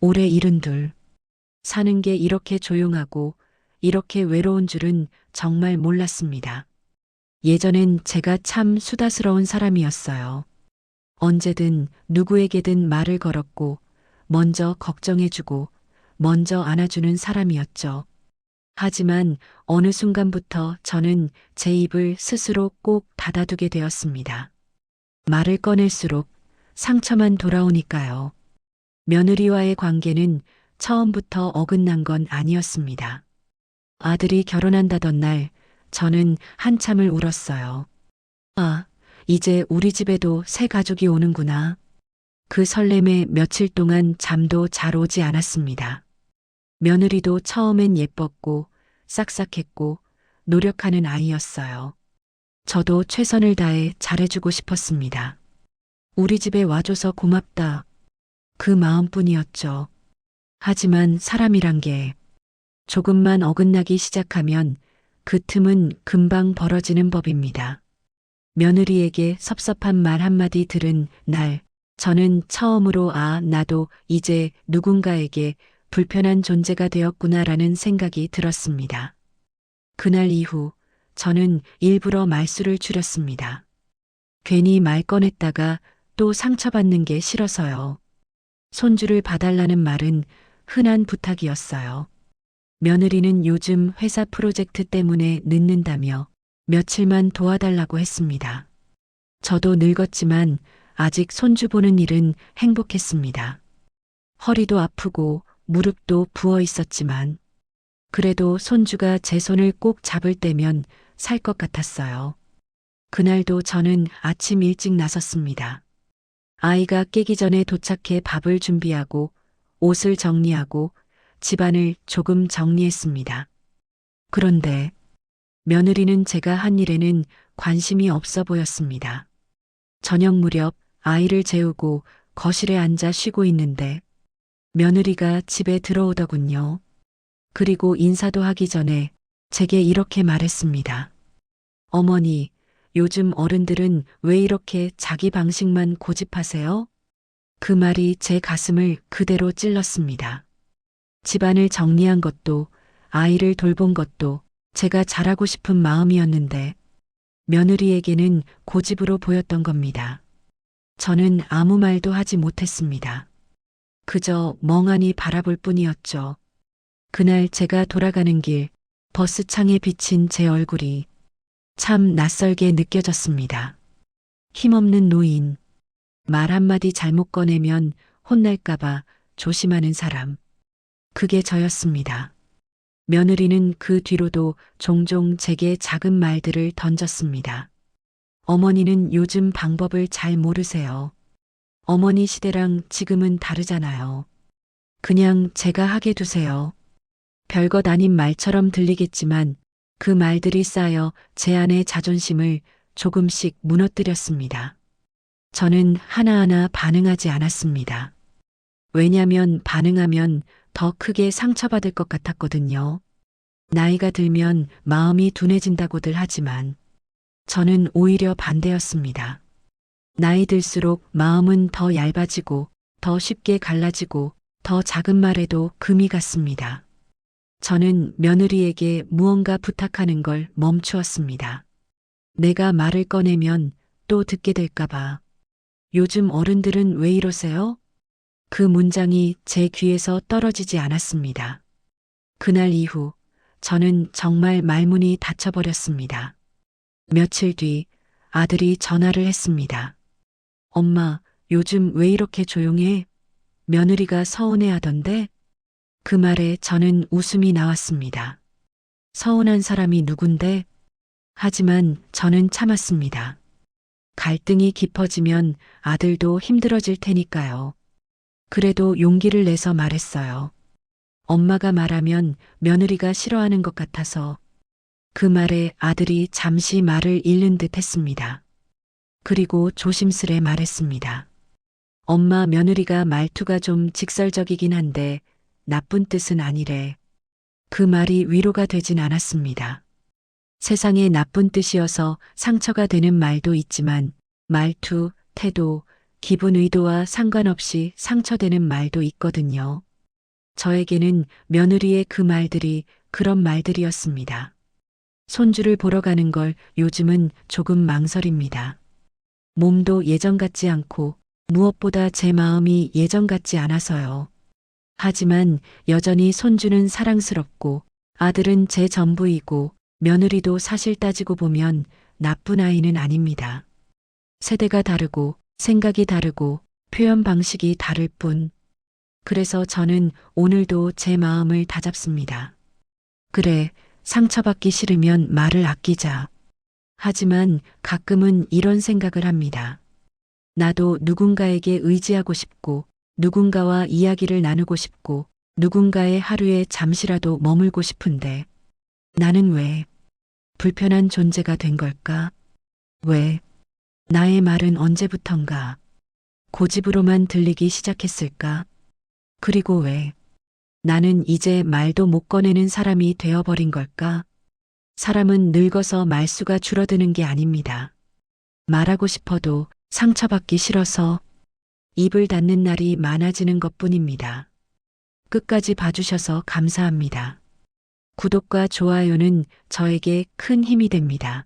올해 72. 사는 게 이렇게 조용하고 이렇게 외로운 줄은 정말 몰랐습니다. 예전엔 제가 참 수다스러운 사람이었어요. 언제든 누구에게든 말을 걸었고, 먼저 걱정해주고, 먼저 안아주는 사람이었죠. 하지만 어느 순간부터 저는 제 입을 스스로 꼭 닫아두게 되었습니다. 말을 꺼낼수록 상처만 돌아오니까요. 며느리와의 관계는 처음부터 어긋난 건 아니었습니다. 아들이 결혼한다던 날 저는 한참을 울었어요. 아, 이제 우리 집에도 새 가족이 오는구나. 그 설렘에 며칠 동안 잠도 잘 오지 않았습니다. 며느리도 처음엔 예뻤고 싹싹했고 노력하는 아이였어요. 저도 최선을 다해 잘해주고 싶었습니다. 우리 집에 와줘서 고맙다. 그 마음뿐이었죠. 하지만 사람이란 게 조금만 어긋나기 시작하면 그 틈은 금방 벌어지는 법입니다. 며느리에게 섭섭한 말 한마디 들은 날, 저는 처음으로 나도 이제 누군가에게 불편한 존재가 되었구나라는 생각이 들었습니다. 그날 이후 저는 일부러 말수를 줄였습니다. 괜히 말 꺼냈다가 또 상처받는 게 싫어서요. 손주를 봐달라는 말은 흔한 부탁이었어요. 며느리는 요즘 회사 프로젝트 때문에 늦는다며 며칠만 도와달라고 했습니다. 저도 늙었지만 아직 손주 보는 일은 행복했습니다. 허리도 아프고 무릎도 부어 있었지만 그래도 손주가 제 손을 꼭 잡을 때면 살 것 같았어요. 그날도 저는 아침 일찍 나섰습니다. 아이가 깨기 전에 도착해 밥을 준비하고 옷을 정리하고 집안을 조금 정리했습니다. 그런데 며느리는 제가 한 일에는 관심이 없어 보였습니다. 저녁 무렵 아이를 재우고 거실에 앉아 쉬고 있는데 며느리가 집에 들어오더군요. 그리고 인사도 하기 전에 제게 이렇게 말했습니다. 어머니, 요즘 어른들은 왜 이렇게 자기 방식만 고집하세요? 그 말이 제 가슴을 그대로 찔렀습니다. 집안을 정리한 것도 아이를 돌본 것도 제가 잘하고 싶은 마음이었는데 며느리에게는 고집으로 보였던 겁니다. 저는 아무 말도 하지 못했습니다. 그저 멍하니 바라볼 뿐이었죠. 그날 제가 돌아가는 길 버스 창에 비친 제 얼굴이 참 낯설게 느껴졌습니다. 힘없는 노인, 말 한마디 잘못 꺼내면 혼날까봐 조심하는 사람. 그게 저였습니다. 며느리는 그 뒤로도 종종 제게 작은 말들을 던졌습니다. 어머니는 요즘 방법을 잘 모르세요. 어머니 시대랑 지금은 다르잖아요. 그냥 제가 하게 두세요. 별것 아닌 말처럼 들리겠지만 그 말들이 쌓여 제 안의 자존심을 조금씩 무너뜨렸습니다. 저는 하나하나 반응하지 않았습니다. 왜냐면 반응하면 더 크게 상처받을 것 같았거든요. 나이가 들면 마음이 둔해진다고들 하지만 저는 오히려 반대였습니다. 나이 들수록 마음은 더 얇아지고 더 쉽게 갈라지고 더 작은 말에도 금이 갔습니다. 저는 며느리에게 무언가 부탁하는 걸 멈추었습니다. 내가 말을 꺼내면 또 듣게 될까봐. 요즘 어른들은 왜 이러세요? 그 문장이 제 귀에서 떨어지지 않았습니다. 그날 이후 저는 정말 말문이 닫혀버렸습니다. 며칠 뒤 아들이 전화를 했습니다. 엄마, 요즘 왜 이렇게 조용해? 며느리가 서운해하던데? 그 말에 저는 웃음이 나왔습니다. 서운한 사람이 누군데? 하지만 저는 참았습니다. 갈등이 깊어지면 아들도 힘들어질 테니까요. 그래도 용기를 내서 말했어요. 엄마가 말하면 며느리가 싫어하는 것 같아서. 그 말에 아들이 잠시 말을 잃는 듯 했습니다. 그리고 조심스레 말했습니다. 엄마, 며느리가 말투가 좀 직설적이긴 한데 나쁜 뜻은 아니래. 그 말이 위로가 되진 않았습니다. 세상에 나쁜 뜻이어서 상처가 되는 말도 있지만 말투, 태도, 기분 의도와 상관없이 상처되는 말도 있거든요. 저에게는 며느리의 그 말들이 그런 말들이었습니다. 손주를 보러 가는 걸 요즘은 조금 망설입니다. 몸도 예전 같지 않고 무엇보다 제 마음이 예전 같지 않아서요. 하지만 여전히 손주는 사랑스럽고 아들은 제 전부이고 며느리도 사실 따지고 보면 나쁜 아이는 아닙니다. 세대가 다르고 생각이 다르고 표현 방식이 다를 뿐. 그래서 저는 오늘도 제 마음을 다잡습니다. 그래, 상처받기 싫으면 말을 아끼자. 하지만 가끔은 이런 생각을 합니다. 나도 누군가에게 의지하고 싶고, 누군가와 이야기를 나누고 싶고, 누군가의 하루에 잠시라도 머물고 싶은데, 나는 왜 불편한 존재가 된 걸까? 왜 나의 말은 언제부턴가 고집으로만 들리기 시작했을까? 그리고 왜 나는 이제 말도 못 꺼내는 사람이 되어버린 걸까? 사람은 늙어서 말수가 줄어드는 게 아닙니다. 말하고 싶어도 상처받기 싫어서 입을 닫는 날이 많아지는 것뿐입니다. 끝까지 봐주셔서 감사합니다. 구독과 좋아요는 저에게 큰 힘이 됩니다.